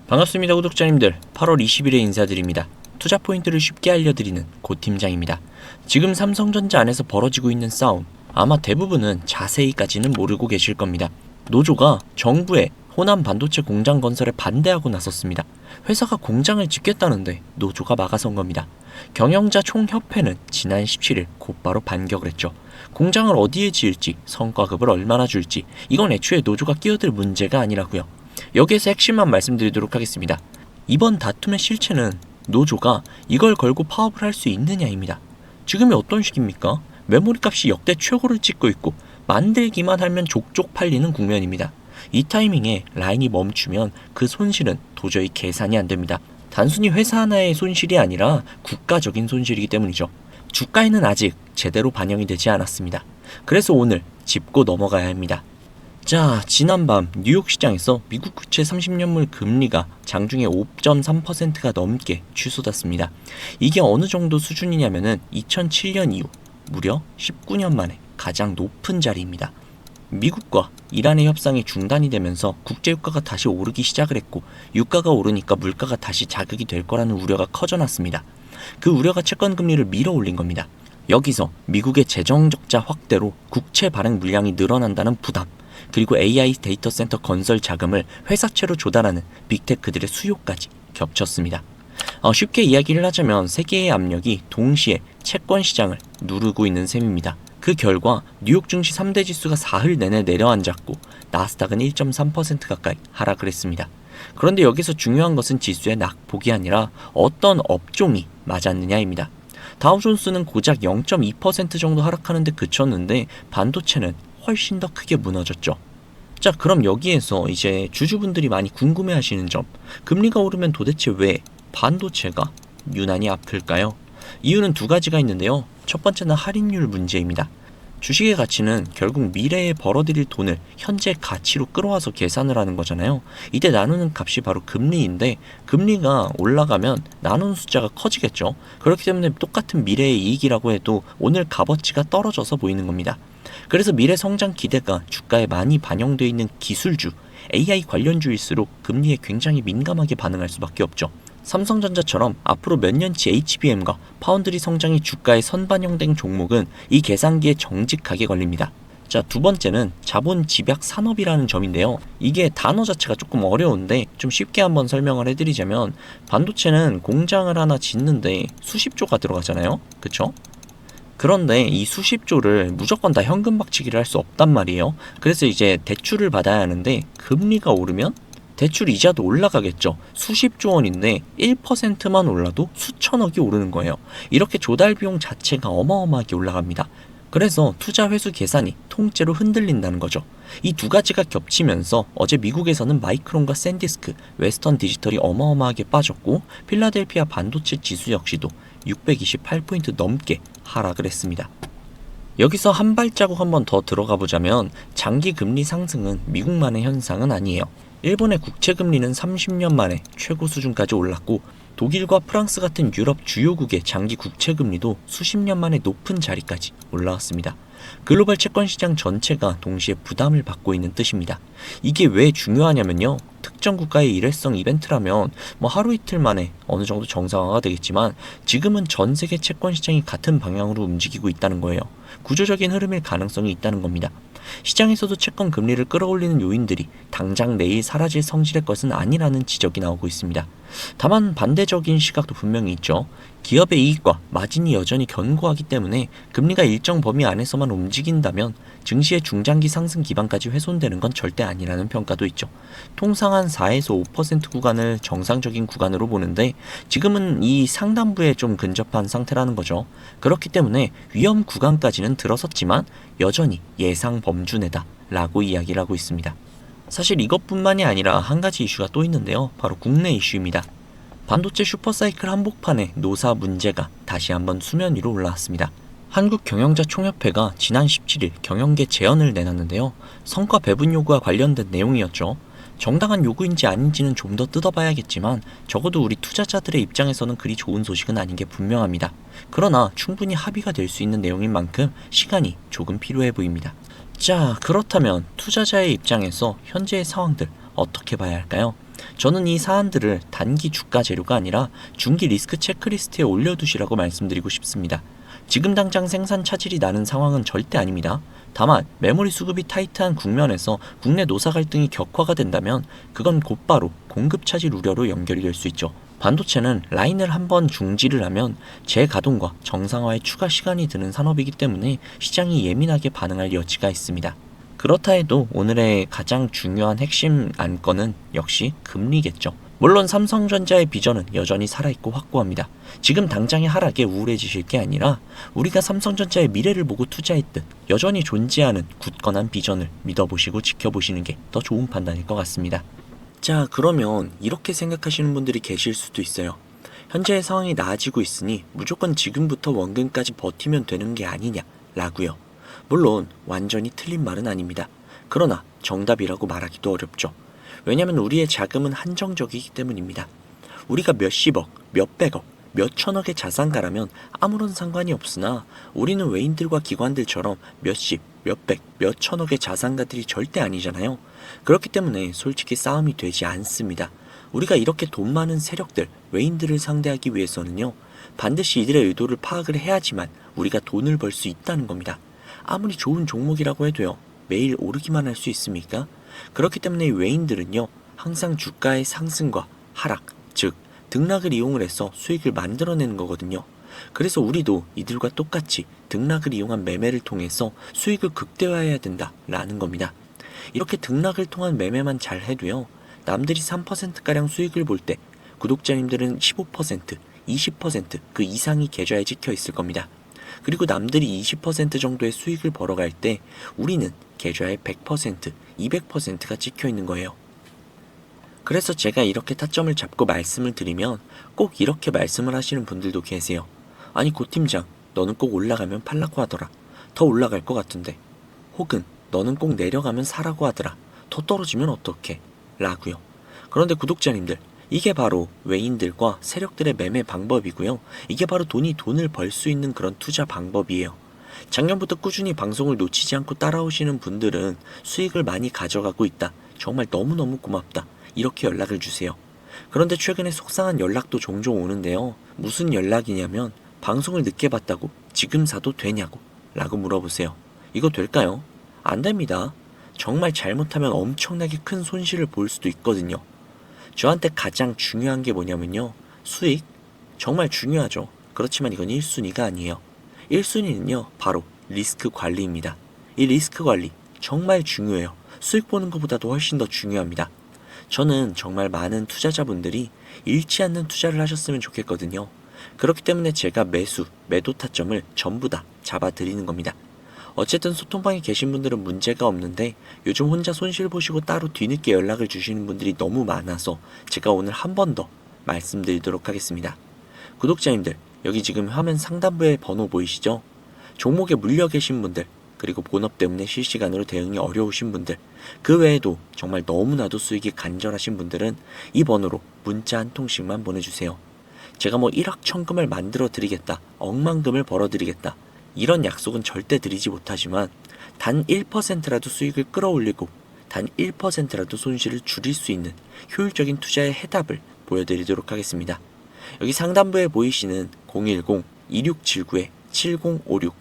반갑습니다 구독자님들. 8월 20일에 인사드립니다. 투자 포인트를 쉽게 알려드리는 고 팀장입니다. 지금 삼성전자 안에서 벌어지고 있는 싸움, 아마 대부분은 자세히까지는 모르고 계실 겁니다. 노조가 정부의 호남 반도체 공장 건설에 반대하고 나섰습니다. 회사가 공장을 짓겠다는데 노조가 막아선 겁니다. 경영자 총협회는 지난 17일 곧바로 반격을 했죠. 공장을 어디에 지을지, 성과급을 얼마나 줄지, 이건 애초에 노조가 끼어들 문제가 아니라고요. 여기에서 핵심만 말씀드리도록 하겠습니다. 이번 다툼의 실체는 노조가 이걸 걸고 파업을 할 수 있느냐입니다. 지금이 어떤 시기입니까? 메모리 값이 역대 최고를 찍고 있고 만들기만 하면 족족 팔리는 국면입니다. 이 타이밍에 라인이 멈추면 그 손실은 도저히 계산이 안 됩니다. 단순히 회사 하나의 손실이 아니라 국가적인 손실이기 때문이죠. 주가에는 아직 제대로 반영이 되지 않았습니다. 그래서 오늘 짚고 넘어가야 합니다. 자, 지난밤 뉴욕 시장에서 미국 국채 30년물 금리가 장중에 5.3%가 넘게 치솟았습니다. 이게 어느 정도 수준이냐면은 2007년 이후 무려 19년 만에 가장 높은 자리입니다. 미국과 이란의 협상이 중단이 되면서 국제유가가 다시 오르기 시작을 했고, 유가가 오르니까 물가가 다시 자극이 될 거라는 우려가 커져났습니다. 그 우려가 채권 금리를 밀어 올린 겁니다. 여기서 미국의 재정 적자 확대로 국채 발행 물량이 늘어난다는 부담, 그리고 AI 데이터 센터 건설 자금을 회사채로 조달하는 빅테크들의 수요까지 겹쳤습니다. 쉽게 이야기를 하자면 세계의 압력이 동시에 채권 시장을 누르고 있는 셈입니다. 그 결과 뉴욕 증시 3대 지수가 사흘 내내 내려앉았고 나스닥은 1.3% 가까이 하락을 했습니다. 그런데 여기서 중요한 것은 지수의 낙폭이 아니라 어떤 업종이 맞았느냐입니다. 다우존스는 고작 0.2% 정도 하락하는데 그쳤는데 반도체는 훨씬 더 크게 무너졌죠. 자, 그럼 여기에서 이제 주주분들이 많이 궁금해하시는 점, 금리가 오르면 도대체 왜 반도체가 유난히 아플까요? 이유는 두 가지가 있는데요. 첫 번째는 할인율 문제입니다. 주식의 가치는 결국 미래에 벌어들일 돈을 현재 가치로 끌어와서 계산을 하는 거잖아요. 이때 나누는 값이 바로 금리인데, 금리가 올라가면 나누는 숫자가 커지겠죠. 그렇기 때문에 똑같은 미래의 이익이라고 해도 오늘 값어치가 떨어져서 보이는 겁니다. 그래서 미래 성장 기대가 주가에 많이 반영되어 있는 기술주, AI 관련주일수록 금리에 굉장히 민감하게 반응할 수밖에 없죠. 삼성전자처럼 앞으로 몇 년치 HBM과 파운드리 성장이 주가에 선반영된 종목은 이 계산기에 정직하게 걸립니다. 자, 두 번째는 자본 집약 산업이라는 점인데요. 이게 단어 자체가 조금 어려운데 좀 쉽게 한번 설명을 해드리자면, 반도체는 공장을 하나 짓는데 수십조가 들어가잖아요. 그쵸? 그런데 이 수십조를 무조건 다 현금 박치기를 할 수 없단 말이에요. 그래서 이제 대출을 받아야 하는데 금리가 오르면 대출 이자도 올라가겠죠. 수십조 원인데 1%만 올라도 수천억이 오르는 거예요. 이렇게 조달 비용 자체가 어마어마하게 올라갑니다. 그래서 투자 회수 계산이 통째로 흔들린다는 거죠. 이 두 가지가 겹치면서 어제 미국에서는 마이크론과 샌디스크, 웨스턴 디지털이 어마어마하게 빠졌고, 필라델피아 반도체 지수 역시도 628포인트 넘게 하락을 했습니다. 여기서 한 발자국 한번 더 들어가 보자면, 장기 금리 상승은 미국만의 현상은 아니에요. 일본의 국채 금리는 30년 만에 최고 수준까지 올랐고, 독일과 프랑스 같은 유럽 주요국의 장기 국채 금리도 수십 년 만에 높은 자리까지 올라왔습니다. 글로벌 채권 시장 전체가 동시에 부담을 받고 있는 뜻입니다. 이게 왜 중요하냐면요. 특정 국가의 일회성 이벤트라면 하루 이틀 만에 어느 정도 정상화가 되겠지만, 지금은 전 세계 채권 시장이 같은 방향으로 움직이고 있다는 거예요. 구조적인 흐름일 가능성이 있다는 겁니다. 시장에서도 채권 금리를 끌어올리는 요인들이 당장 내일 사라질 성질의 것은 아니라는 지적이 나오고 있습니다. 다만 반대적인 시각도 분명히 있죠. 기업의 이익과 마진이 여전히 견고하기 때문에 금리가 일정 범위 안에서만 움직인다면 증시의 중장기 상승 기반까지 훼손되는 건 절대 아니라는 평가도 있죠. 통상 한 4에서 5% 구간을 정상적인 구간으로 보는데, 지금은 이 상단부에 좀 근접한 상태라는 거죠. 그렇기 때문에 위험 구간까지는 들어섰지만 여전히 예상 범주 내다 라고 이야기를 하고 있습니다. 사실 이것뿐만이 아니라 한 가지 이슈가 또 있는데요. 바로 국내 이슈입니다. 반도체 슈퍼사이클 한복판에 노사 문제가 다시 한번 수면 위로 올라왔습니다. 한국경영자 총협회가 지난 17일 경영계 제언을 내놨는데요. 성과 배분 요구와 관련된 내용이었죠. 정당한 요구인지 아닌지는 좀 더 뜯어봐야겠지만 적어도 우리 투자자들의 입장에서는 그리 좋은 소식은 아닌 게 분명합니다. 그러나 충분히 합의가 될 수 있는 내용인 만큼 시간이 조금 필요해 보입니다. 자, 그렇다면 투자자의 입장에서 현재의 상황들 어떻게 봐야 할까요? 저는 이 사안들을 단기 주가 재료가 아니라 중기 리스크 체크리스트에 올려두시라고 말씀드리고 싶습니다. 지금 당장 생산 차질이 나는 상황은 절대 아닙니다. 다만 메모리 수급이 타이트한 국면에서 국내 노사 갈등이 격화가 된다면 그건 곧바로 공급 차질 우려로 연결이 될 수 있죠. 반도체는 라인을 한번 중지를 하면 재가동과 정상화에 추가 시간이 드는 산업이기 때문에 시장이 예민하게 반응할 여지가 있습니다. 그렇다 해도 오늘의 가장 중요한 핵심 안건은 역시 금리겠죠. 물론 삼성전자의 비전은 여전히 살아있고 확고합니다. 지금 당장의 하락에 우울해지실 게 아니라 우리가 삼성전자의 미래를 보고 투자했듯 여전히 존재하는 굳건한 비전을 믿어보시고 지켜보시는 게 더 좋은 판단일 것 같습니다. 자, 그러면 이렇게 생각하시는 분들이 계실 수도 있어요. 현재의 상황이 나아지고 있으니 무조건 지금부터 원금까지 버티면 되는 게 아니냐 라고요. 물론 완전히 틀린 말은 아닙니다. 그러나 정답이라고 말하기도 어렵죠. 왜냐하면 우리의 자금은 한정적이기 때문입니다. 우리가 몇십억, 몇백억, 몇천억의 자산가라면 아무런 상관이 없으나 우리는 외인들과 기관들처럼 몇십, 몇백, 몇천억의 자산가들이 절대 아니잖아요. 그렇기 때문에 솔직히 싸움이 되지 않습니다. 우리가 이렇게 돈 많은 세력들, 외인들을 상대하기 위해서는요, 반드시 이들의 의도를 파악을 해야지만 우리가 돈을 벌 수 있다는 겁니다. 아무리 좋은 종목이라고 해도요, 매일 오르기만 할 수 있습니까? 그렇기 때문에 외인들은요, 항상 주가의 상승과 하락, 즉 등락을 이용을 해서 수익을 만들어내는 거거든요. 그래서 우리도 이들과 똑같이 등락을 이용한 매매를 통해서 수익을 극대화해야 된다라는 겁니다. 이렇게 등락을 통한 매매만 잘 해도요, 남들이 3%가량 수익을 볼 때 구독자님들은 15%, 20% 그 이상이 계좌에 찍혀 있을 겁니다. 그리고 남들이 20% 정도의 수익을 벌어갈 때 우리는 계좌에 100%, 200%가 찍혀 있는 거예요. 그래서 제가 이렇게 타점을 잡고 말씀을 드리면 꼭 이렇게 말씀을 하시는 분들도 계세요. 아니 고 팀장, 너는 꼭 올라가면 팔라고 하더라. 더 올라갈 것 같은데. 혹은 너는 꼭 내려가면 사라고 하더라. 더 떨어지면 어떡해? 라고요. 그런데 구독자님들, 이게 바로 외인들과 세력들의 매매 방법이고요. 이게 바로 돈을 벌 수 있는 그런 투자 방법이에요. 작년부터 꾸준히 방송을 놓치지 않고 따라오시는 분들은 수익을 많이 가져가고 있다. 정말 너무너무 고맙다. 이렇게 연락을 주세요. 그런데 최근에 속상한 연락도 종종 오는데요. 무슨 연락이냐면 방송을 늦게 봤다고 지금 사도 되냐고 라고 물어보세요. 이거 될까요? 안 됩니다. 정말 잘못하면 엄청나게 큰 손실을 볼 수도 있거든요. 저한테 가장 중요한 게 뭐냐면요. 수익? 정말 중요하죠. 그렇지만 이건 1순위가 아니에요. 1순위는요. 바로 리스크 관리입니다. 이 리스크 관리 정말 중요해요. 수익 보는 것보다도 훨씬 더 중요합니다. 저는 정말 많은 투자자분들이 잃지 않는 투자를 하셨으면 좋겠거든요. 그렇기 때문에 제가 매도 타점을 전부 다 잡아드리는 겁니다. 어쨌든 소통방에 계신 분들은 문제가 없는데 요즘 혼자 손실 보시고 따로 뒤늦게 연락을 주시는 분들이 너무 많아서 제가 오늘 한 번 더 말씀드리도록 하겠습니다. 구독자님들, 여기 지금 화면 상단부에 번호 보이시죠? 종목에 물려 계신 분들, 그리고 본업 때문에 실시간으로 대응이 어려우신 분들, 그 외에도 정말 너무나도 수익이 간절하신 분들은 이 번호로 문자 한 통씩만 보내주세요. 제가 뭐 1억 천금을 만들어 드리겠다, 억만금을 벌어 드리겠다, 이런 약속은 절대 드리지 못하지만 단 1%라도 수익을 끌어올리고 단 1%라도 손실을 줄일 수 있는 효율적인 투자의 해답을 보여드리도록 하겠습니다. 여기 상단부에 보이시는 010-2679-7056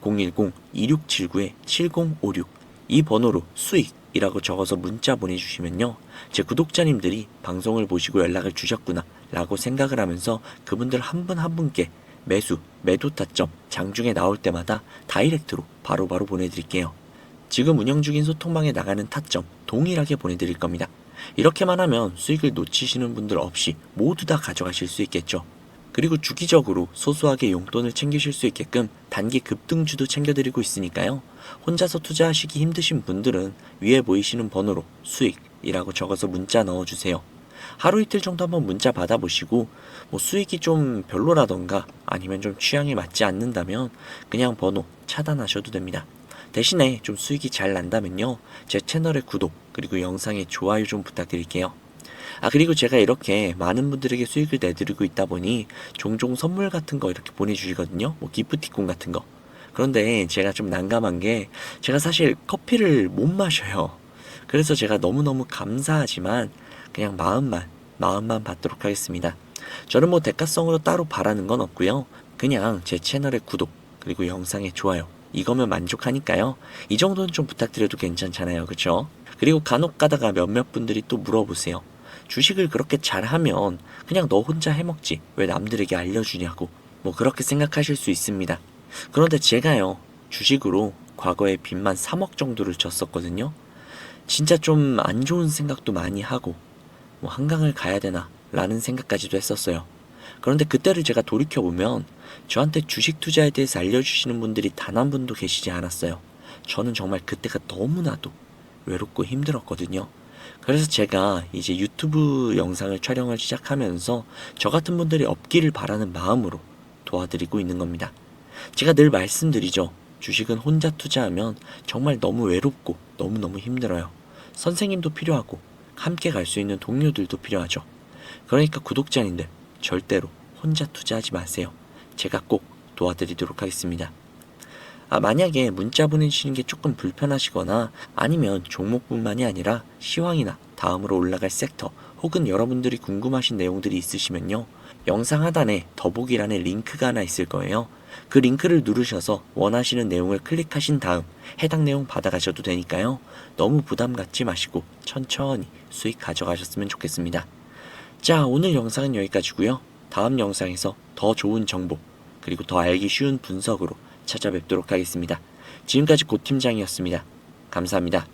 010-2679-7056 이 번호로 수익이라고 적어서 문자 보내주시면요, 제 구독자님들이 방송을 보시고 연락을 주셨구나 라고 생각을 하면서 그분들 한 분 한 분께 매도 타점 장중에 나올 때마다 다이렉트로 바로바로 보내드릴게요. 지금 운영 중인 소통방에 나가는 타점 동일하게 보내드릴 겁니다. 이렇게만 하면 수익을 놓치시는 분들 없이 모두 다 가져가실 수 있겠죠. 그리고 주기적으로 소소하게 용돈을 챙기실 수 있게끔 단기 급등주도 챙겨드리고 있으니까요. 혼자서 투자하시기 힘드신 분들은 위에 보이시는 번호로 수익이라고 적어서 문자 넣어주세요. 하루 이틀 정도 한번 문자 받아보시고 뭐 수익이 좀 별로라던가 아니면 좀 취향에 맞지 않는다면 그냥 번호 차단하셔도 됩니다. 대신에 좀 수익이 잘 난다면요, 제 채널의 구독 그리고 영상의 좋아요 좀 부탁드릴게요. 그리고 제가 이렇게 많은 분들에게 수익을 내드리고 있다 보니 종종 선물 같은 거 이렇게 보내주시거든요. 뭐 기프티콘 같은 거. 그런데 제가 좀 난감한 게 제가 사실 커피를 못 마셔요. 그래서 제가 너무너무 감사하지만 그냥 마음만 받도록 하겠습니다. 저는 뭐 대가성으로 따로 바라는 건 없고요. 그냥 제 채널의 구독, 그리고 영상의 좋아요, 이거면 만족하니까요. 이 정도는 좀 부탁드려도 괜찮잖아요. 그쵸? 그리고 간혹 가다가 몇몇 분들이 또 물어보세요. 주식을 그렇게 잘하면 그냥 너 혼자 해먹지 왜 남들에게 알려주냐고, 뭐 그렇게 생각하실 수 있습니다. 그런데 제가요, 주식으로 과거에 빚만 3억 정도를 졌었거든요. 진짜 좀 안 좋은 생각도 많이 하고, 뭐 한강을 가야 되나 라는 생각까지도 했었어요. 그런데 그때를 제가 돌이켜보면 저한테 주식 투자에 대해서 알려주시는 분들이 단 한 분도 계시지 않았어요. 저는 정말 그때가 너무나도 외롭고 힘들었거든요. 그래서 제가 이제 유튜브 영상을 촬영을 시작하면서 저 같은 분들이 없기를 바라는 마음으로 도와드리고 있는 겁니다. 제가 늘 말씀드리죠. 주식은 혼자 투자하면 정말 너무 외롭고 너무너무 힘들어요. 선생님도 필요하고 함께 갈 수 있는 동료들도 필요하죠. 그러니까 구독자님들, 절대로 혼자 투자하지 마세요. 제가 꼭 도와드리도록 하겠습니다. 만약에 문자 보내주시는 게 조금 불편하시거나 아니면 종목뿐만이 아니라 시황이나 다음으로 올라갈 섹터 혹은 여러분들이 궁금하신 내용들이 있으시면요, 영상 하단에 더보기란에 링크가 하나 있을 거예요. 그 링크를 누르셔서 원하시는 내용을 클릭하신 다음 해당 내용 받아가셔도 되니까요. 너무 부담 갖지 마시고 천천히 수익 가져가셨으면 좋겠습니다. 자, 오늘 영상은 여기까지고요. 다음 영상에서 더 좋은 정보, 그리고 더 알기 쉬운 분석으로 찾아뵙도록 하겠습니다. 지금까지 고팀장이었습니다. 감사합니다.